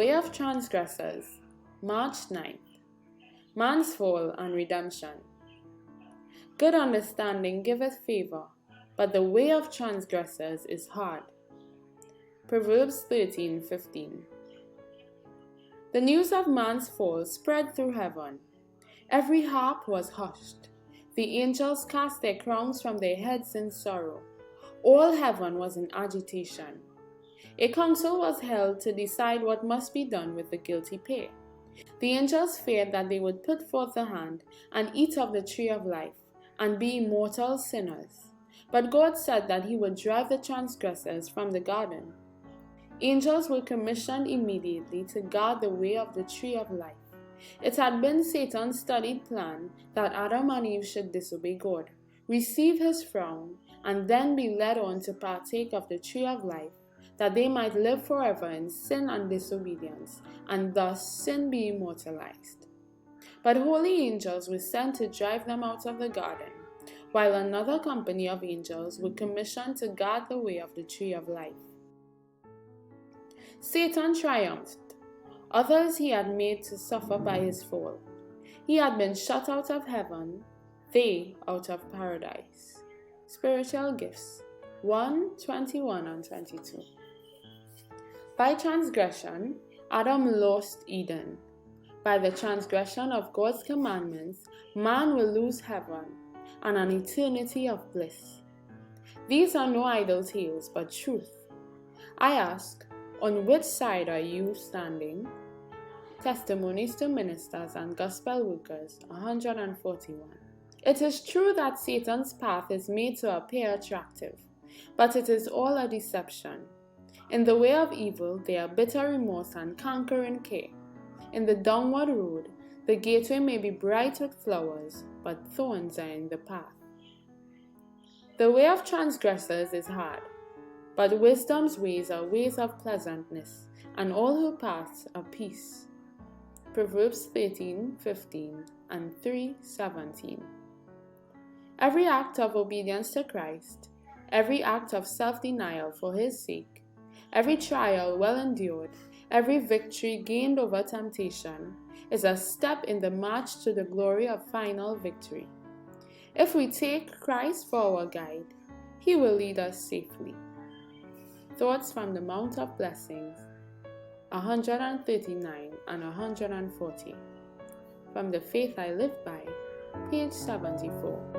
Way of Transgressors, March 9th. Man's fall and redemption. Good understanding giveth favor, but the way of transgressors is hard. Proverbs 13:15. The news of man's fall spread through heaven. Every harp was hushed. The angels cast their crowns from their heads in sorrow. All heaven was in agitation. A council was held to decide what must be done with the guilty pair. The angels feared that they would put forth the hand and eat of the tree of life, and be mortal sinners. But God said that he would drive the transgressors from the garden. Angels were commissioned immediately to guard the way of the tree of life. It had been Satan's studied plan that Adam and Eve should disobey God, receive his frown, and then be led on to partake of the tree of life, that they might live forever in sin and disobedience, and thus sin be immortalized. But holy angels were sent to drive them out of the garden, while another company of angels were commissioned to guard the way of the tree of life. Satan triumphed. Others he had made to suffer by his fall. He had been shut out of heaven, they out of paradise. Spiritual gifts 1:21 and 22. By transgression, Adam lost Eden. By the transgression of God's commandments, man will lose heaven and an eternity of bliss. These are no idle tales, but truth. I ask, on which side are you standing? Testimonies to Ministers and Gospel Workers, 141. It is true that Satan's path is made to appear attractive, but it is all a deception. In the way of evil, there are bitter remorse and cankering care. In the downward road, the gateway may be bright with flowers, but thorns are in the path. The way of transgressors is hard, but wisdom's ways are ways of pleasantness, and all her paths are peace. Proverbs 13:15 and 3:17. Every act of obedience to Christ, every act of self-denial for his sake, every trial well endured, every victory gained over temptation is a step in the march to the glory of final victory. If we take Christ for our guide, he will lead us safely. Thoughts from the Mount of Blessings, 139 and 140. From the Faith I Live By, page 74.